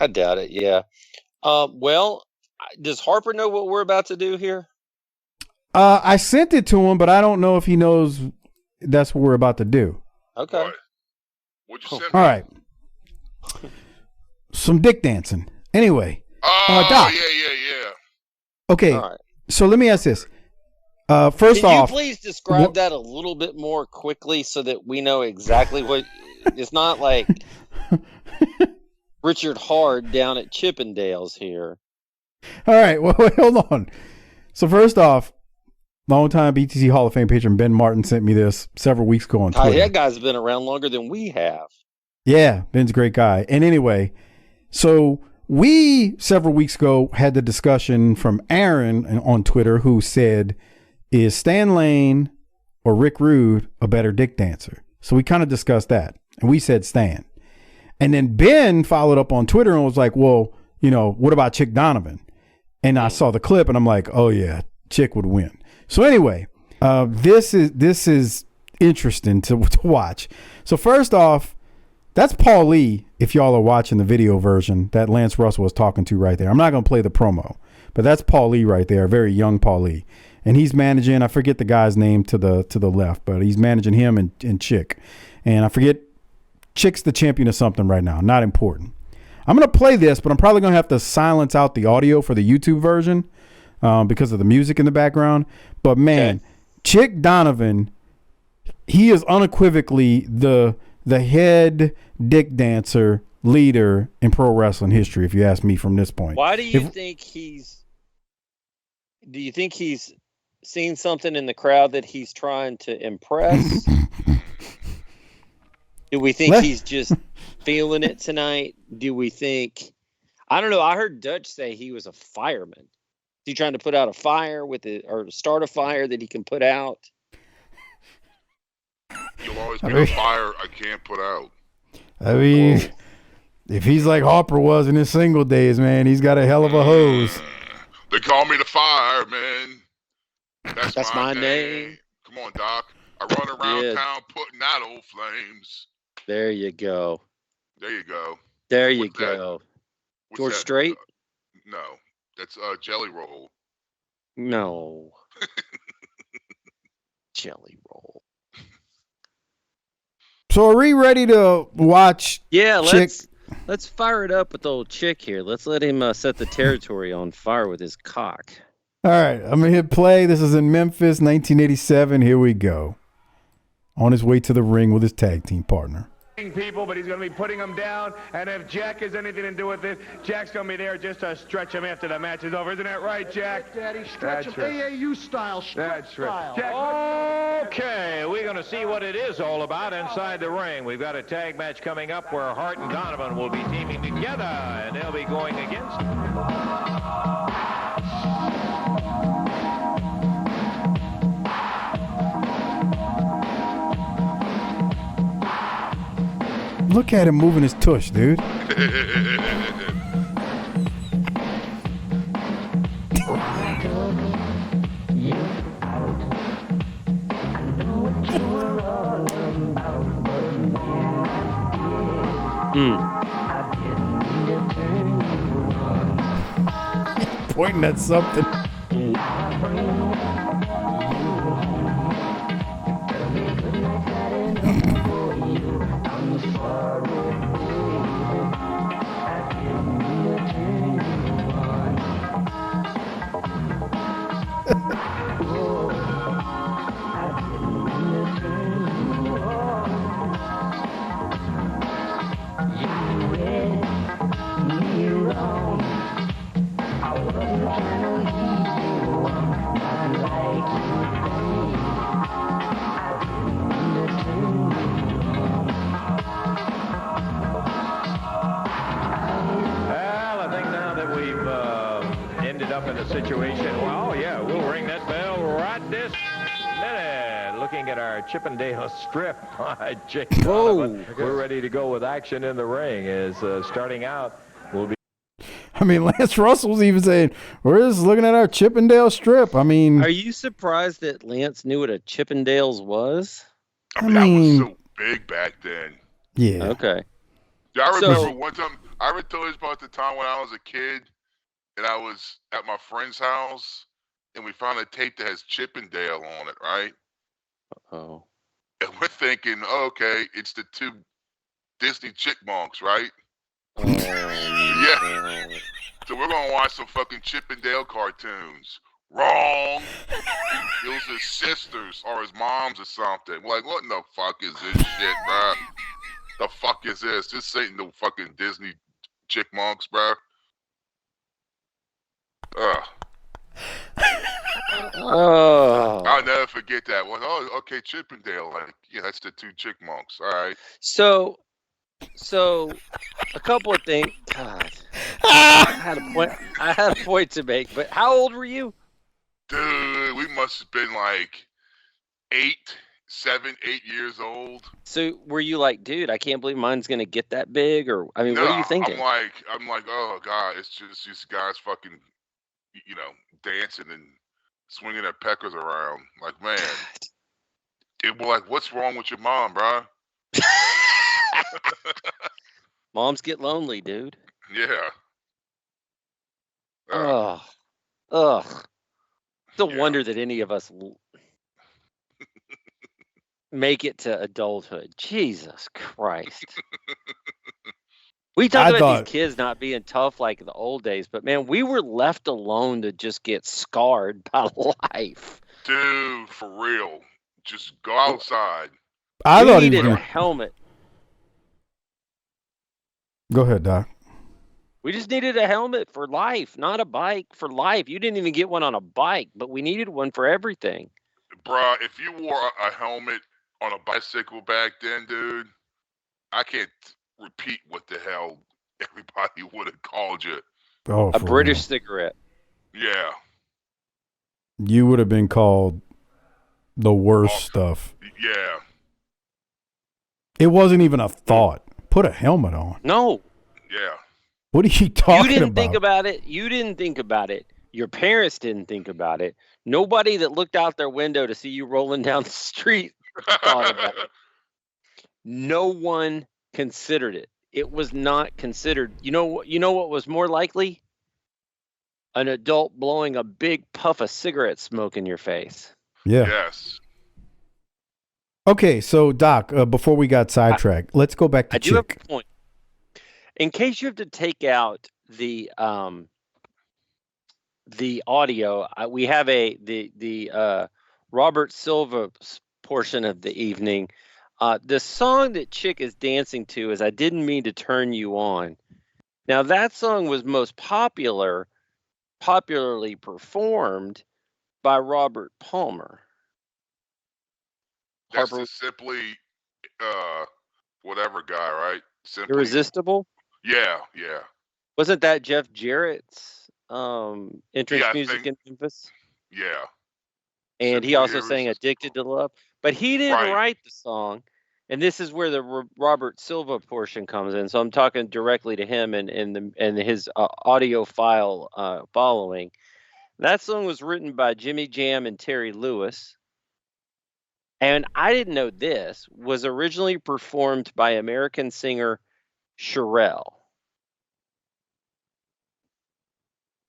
I doubt it. Yeah. Well, does Harper know what we're about to do here? I sent it to him, but I don't know if he knows that's what we're about to do. Okay. What'd you send All me? right. Some dick dancing. Anyway. Oh, Doc. yeah. Okay. All right. So let me ask this. First Can off, you please describe that a little bit more quickly so that we know exactly what it's not like Richard Hard down at Chippendales here. All right. Well, wait, hold on. So first off, longtime BTC Hall of Fame patron Ben Martin sent me this several weeks ago on Twitter. That guy's been around longer than we have. Yeah, Ben's a great guy. And anyway, so we several weeks ago had the discussion from Aaron on Twitter who said, is Stan Lane or Rick Rude a better dick dancer? So we kind of discussed that. And we said Stan. And then Ben followed up on Twitter and was like, well, what about Chick Donovan? And I saw the clip and I'm like, oh yeah, Chick would win. So anyway, this is interesting to watch. So first off, that's Paul Lee, if y'all are watching the video version that Lance Russell was talking to right there. I'm not going to play the promo, but that's Paul Lee right there, very young Paul Lee. And he's managing, I forget the guy's name to the left, but he's managing him and Chick. And I forget, Chick's the champion of something right now, not important. I'm going to play this, but I'm probably going to have to silence out the audio for the YouTube version because of the music in the background. But man, okay. Chick Donovan, he is unequivocally the head dick dancer leader in pro wrestling history, if you ask me from this point. Why do you think do you think he's seen something in the crowd that he's trying to impress? Do we think he's just feeling it tonight? Do we think, I don't know. I heard Dutch say he was a fireman. Is he trying to put out a fire or start a fire that he can put out? You'll always be a fire I can't put out. I mean, if he's like Harper was in his single days, man, he's got a hell of a hose. They call me the fireman. That's my name. Come on, Doc. I run around town putting out old flames. There you go. There you go. There you go. George Strait? No, that's Jelly Roll. No. Jelly Roll. So are we ready to watch? Yeah, Chick? let's fire it up with old Chick here. Let's let him set the territory on fire with his cock. All right, I'm going to hit play. This is in Memphis, 1987. Here we go. On his way to the ring with his tag team partner. People, but he's going to be putting them down, and if Jack has anything to do with it, Jack's going to be there just to stretch him after the match is over. Isn't that right, Jack? Daddy, stretch him AAU style. That's right. Jack, okay, we're going to see what it is all about inside the ring. We've got a tag match coming up where Hart and Donovan will be teaming together, and they'll be going against... Look at him moving his tush, dude. Pointing at something. Chippendale strip by Jake Donovan. We're ready to go with action in the ring. Is starting out will be. I mean, Lance Russell's even saying, we're just looking at our Chippendale strip. I mean, are you surprised that Lance knew what a Chippendales was? I mean, that was so big back then. Yeah. Okay. Yeah, I remember one time I ever told you about the time when I was a kid and I was at my friend's house and we found a tape that has Chip and Dale on it, right? Oh. And we're thinking, oh, okay, it's the two Disney chipmunks, right? Oh, Yeah. So we're gonna watch some fucking Chip and Dale cartoons. Wrong. It was his sisters or his moms or something. We're like, what in the fuck is this shit, bro? The fuck is this? This ain't no fucking Disney chipmunks, bro. Ugh. Oh. I'll never forget that one. Oh, okay, Chip and Dale. Like, yeah, that's the two chipmunks. All right. So a couple of things. God, I had a point to make. But how old were you? Dude, we must have been like 7, 8 years old. So were you like, dude, I can't believe mine's gonna get that big? Or I mean, what are you thinking? I'm like, oh god, it's just these guys fucking, dancing and swinging their peckers around. Like, man, it was like, what's wrong with your mom, bro? Moms get lonely, dude. Yeah. Ugh. No wonder that any of us make it to adulthood. Jesus Christ. We talk about these kids not being tough like in the old days, but man, we were left alone to just get scarred by life. Dude, for real. Just go outside. I thought he needed was a helmet. Go ahead, Doc. We just needed a helmet for life, not a bike for life. You didn't even get one on a bike, but we needed one for everything. Bruh, if you wore a helmet on a bicycle back then, dude, I can't repeat what the hell everybody would have called you. Oh, a British cigarette. Yeah. You would have been called the worst stuff. Yeah. It wasn't even a thought. Put a helmet on. No. Yeah. What are you talking about? You didn't think about it. You didn't think about it. Your parents didn't think about it. Nobody that looked out their window to see you rolling down the street thought about it. No one considered it. It was not considered. You know what was more likely? An adult blowing a big puff of cigarette smoke in your face. Yeah. Yes. Okay, so Doc, before we got sidetracked, let's go back to Chick. I do have a point. In case you have to take out the audio, we have the Robert Silva portion of the evening. The song that Chick is dancing to is "I Didn't Mean to Turn You On." Now that song was most popularly performed by Robert Palmer. That's the Simply whatever guy, right? Simply Irresistible? Yeah. Wasn't that Jeff Jarrett's entrance music in Memphis? Yeah. And Simply he also sang "Addicted to Love," but he didn't write the song. And this is where the Robert Silva portion comes in. So I'm talking directly to him and his audio file following. That song was written by Jimmy Jam and Terry Lewis. And I didn't know this was originally performed by American singer Cherrelle.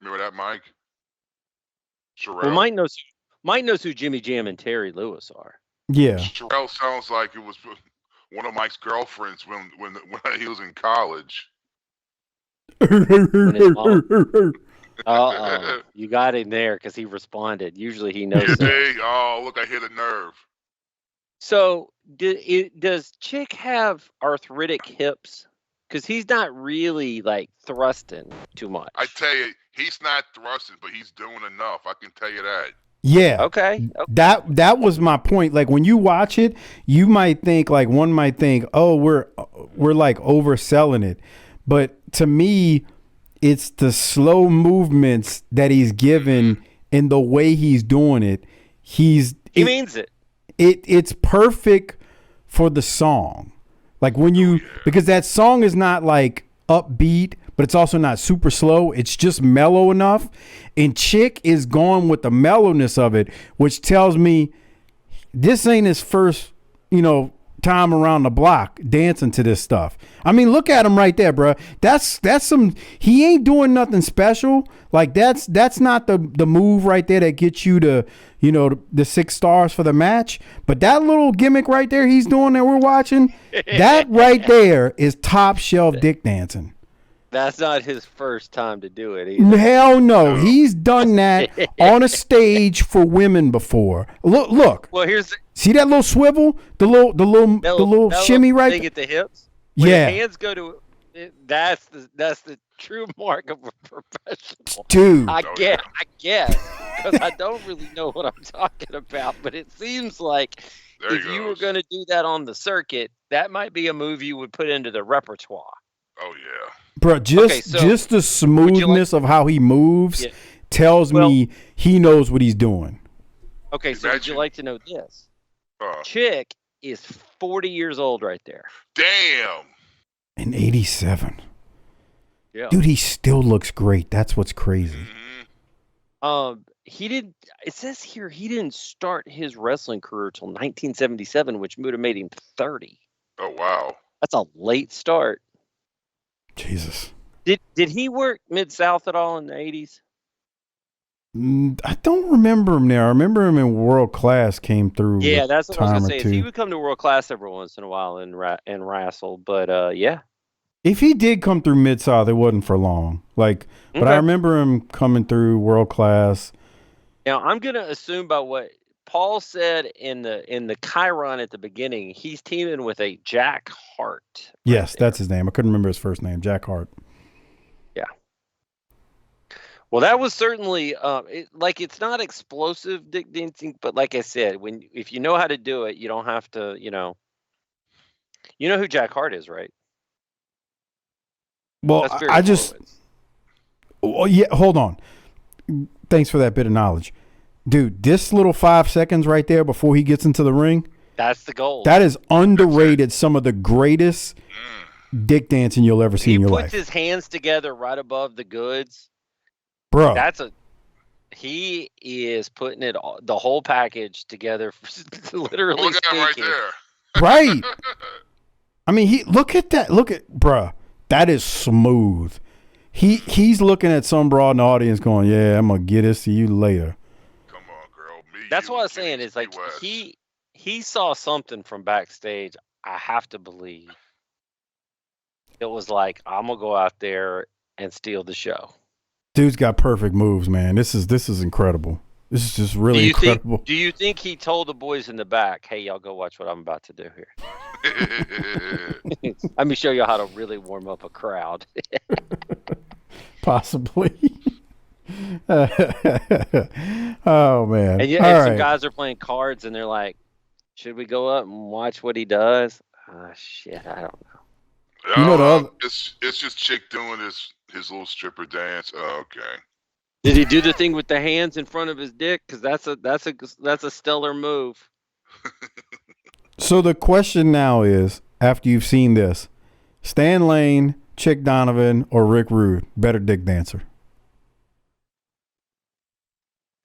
Remember that, Mike? Cherrelle. Well, Mike knows who Jimmy Jam and Terry Lewis are. Yeah. Cherrelle sounds like it was one of Mike's girlfriends when he was in college. You got him there because he responded. Usually he knows. Oh, look, I hit a nerve. So does Chick have arthritic hips? Because he's not really like thrusting too much. I tell you, he's not thrusting, but he's doing enough. I can tell you that. Yeah. Okay. That was my point. Like when you watch it, one might think, oh, we're like overselling it. But to me, it's the slow movements that he's given and the way he's doing it. He means it. It's perfect for the song. Like when because that song is not like upbeat, but it's also not super slow. It's just mellow enough. And Chick is going with the mellowness of it, which tells me this ain't his first, time around the block dancing to this stuff. I mean, look at him right there, bro. That's some. He ain't doing nothing special. Like that's not the move right there that gets you to, you know, the 6 stars for the match. But that little gimmick right there he's doing that we're watching, that right there is top shelf dick dancing. That's not his first time to do it either. Hell no. He's done that on a stage for women before. Look. Well, See that little swivel? The little shimmy right thing at the hips? When yeah. Your hands go to that's the true mark of a professional. Dude. I guess because I don't really know what I'm talking about, but it seems like if you were going to do that on the circuit, that might be a move you would put into the repertoire. Oh yeah. Bro, just the smoothness of how he moves tells me he knows what he's doing. Okay, so would you like to know this? Chick is 40 years old right there. Damn. In 87. Yeah. Dude, he still looks great. That's what's crazy. Mm-hmm. It says here he didn't start his wrestling career till 1977, which would have made him 30. Oh, wow. That's a late start. Jesus. Did he work Mid-South at all in the 80s? I don't remember him there. I remember him in World Class came through. Yeah, that's what I was going to say. He would come to World Class every once in a while and wrestle, but yeah. If he did come through Mid-South, it wasn't for long. But I remember him coming through World Class. Now, I'm going to assume by what Paul said in the Chiron at the beginning, he's teaming with a Jack Hart. Yes, that's his name. I couldn't remember his first name, Jack Hart. Yeah. Well, that was certainly it's not explosive dick dancing, but like I said, if you know how to do it, you don't have to, you know who Jack Hart is, right? Well, hold on. Thanks for that bit of knowledge. Dude, this little 5 seconds right there before he gets into the ring. That's the goal. That is underrated. Some of the greatest dick dancing you'll ever see in your life. He puts his hands together right above the goods. Bro. He is putting the whole package together, literally Look at him right speaking. there. Right. I mean, look at that. Bruh. That is smooth. He's looking at some broad in the audience going, yeah, I'm going to get this to you later. Come on, girl. That's what I was saying is like he saw something from backstage. I have to believe it was like, I'm going to go out there and steal the show. Dude's got perfect moves, man. This is incredible. This is just really incredible. Do you think he told the boys in the back, hey, y'all go watch what I'm about to do here? Let me show you how to really warm up a crowd. Possibly. Oh, man. And some guys are playing cards, and they're like, should we go up and watch what he does? Shit, I don't know. It's just Chick doing his little stripper dance. Oh, okay. Did he do the thing with the hands in front of his dick? Because that's a stellar move. So the question now is, after you've seen this, Stan Lane, Chick Donovan, or Rick Rude, better dick dancer?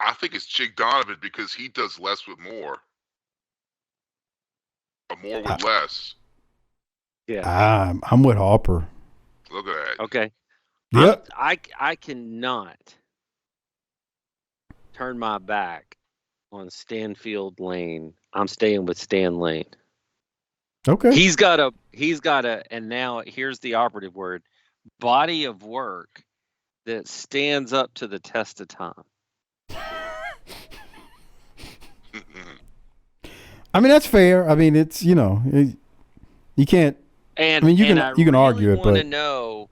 I think it's Chick Donovan because he does less with more. Or more with less. Yeah. I'm with Harper. Look at that. Okay. Yep. I cannot turn my back on Stanfield Lane. I'm staying with Stan Lane. Okay. He's got a, and now here's the operative word, body of work that stands up to the test of time. I mean, that's fair. I mean, it's, you can't. And I mean, you can really argue it, but I want to know,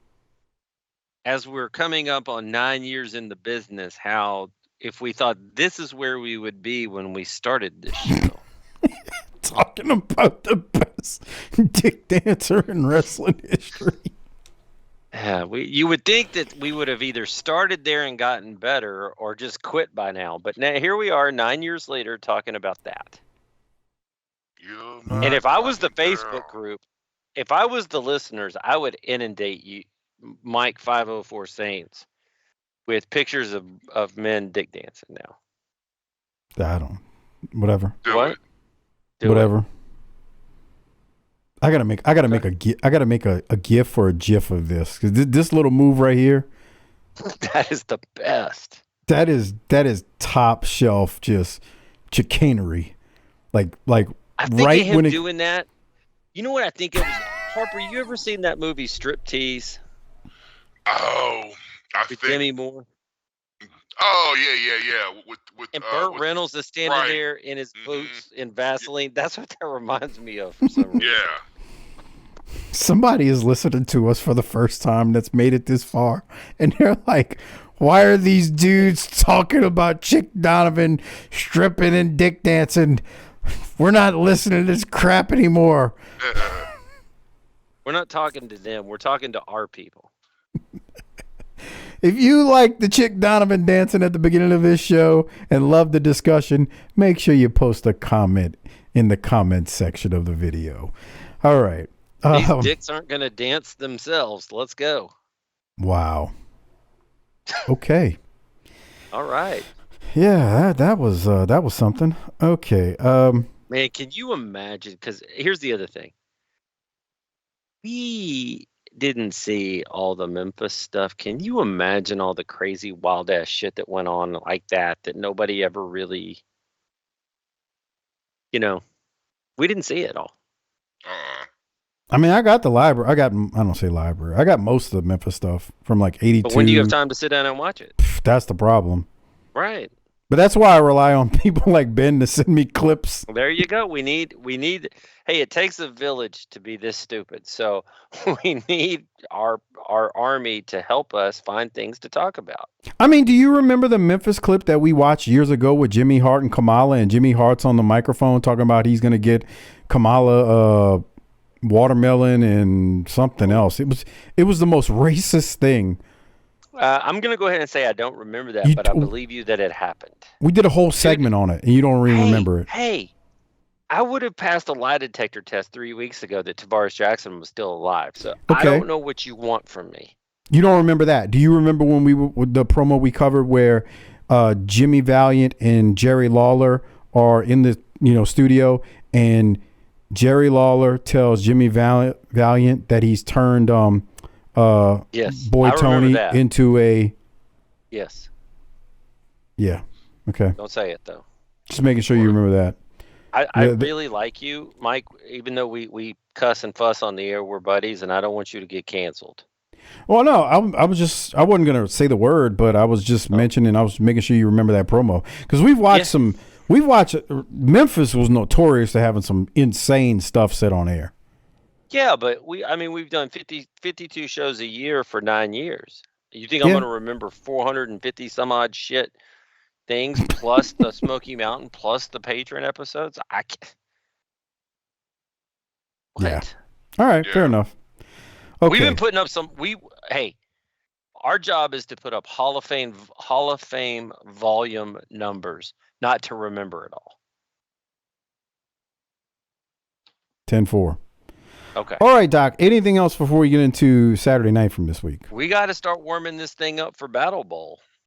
as we're coming up on 9 years in the business, how if we thought this is where we would be when we started this show. Talking about the best dick dancer in wrestling history. You would think that we would have either started there and gotten better or just quit by now. But now here we are 9 years later talking about that. And if I was the Facebook group, if I was the listeners, I would inundate you, Mike 504 Saints, with pictures of men dick dancing now. I don't. Whatever. Do it. Whatever. I gotta make a gif or a gif of this because this little move right here. That is the best. That is top shelf, just chicanery. Like I think right of him when doing that. You know what I think of? Harper, you ever seen that movie Striptease? Oh, I With think. Demi Moore? Oh yeah. With And Burt with, Reynolds is standing right. there in his boots in Vaseline. That's what that reminds me of for some reason. Yeah. somebody is listening to us for the first time that's made it this far, and they're like, "Why are these dudes talking about Chick Donovan stripping and dick dancing? We're not listening to this crap anymore." We're not talking to them. We're talking to our people. If you like the Chick Donovan dancing at the beginning of this show and love the discussion, make sure you post a comment in the comment section of the video. All right. These dicks aren't going to dance themselves. Let's go. Wow. Okay. All right. Yeah, that was something. Okay. Man, can you imagine? Because here's the other thing. We didn't see all the Memphis stuff. Can you imagine all the crazy wild ass shit that went on like that nobody ever really, we didn't see it all. I mean, I got the library. I don't say library. I got most of the Memphis stuff from like 82. But when do you have time to sit down and watch it? That's the problem. Right. But that's why I rely on people like Ben to send me clips. Well, there you go. We need, hey, it takes a village to be this stupid. So we need our army to help us find things to talk about. I mean, do you remember the Memphis clip that we watched years ago with Jimmy Hart and Kamala, and Jimmy Hart's on the microphone talking about he's going to get Kamala watermelon and something else. It was the most racist thing. I'm going to go ahead and say I don't remember that, but I believe you that it happened. We did a whole segment on it, and you don't even remember it. Hey, I would have passed a lie detector test 3 weeks ago that Tavares Jackson was still alive. So I don't know what you want from me. You don't remember that. Do you remember when we were with the promo we covered where Jimmy Valiant and Jerry Lawler are in the studio, and Jerry Lawler tells Jimmy Valiant that he's turned Boy Tony into a yes. Yeah. Okay. Don't say it though. Just making sure you remember that. I really like you, Mike, even though we cuss and fuss on the air, we're buddies, and I don't want you to get canceled. Well, no, I wasn't going to say the word, but I was just mentioning, I was making sure you remember that promo. Because we've watched Memphis was notorious for having some insane stuff said on air. Yeah, but we've done 52 shows a year for 9 years. You think I'm going to remember 450 some odd shit things plus the Smoky Mountain plus the patron episodes? I can't. What? Yeah. All right, fair enough. Okay. We've been putting up our job is to put up Hall of Fame volume numbers, not to remember it all. 10-4. Okay. All right, Doc. Anything else before we get into Saturday night from this week? We got to start warming this thing up for Battle Bowl.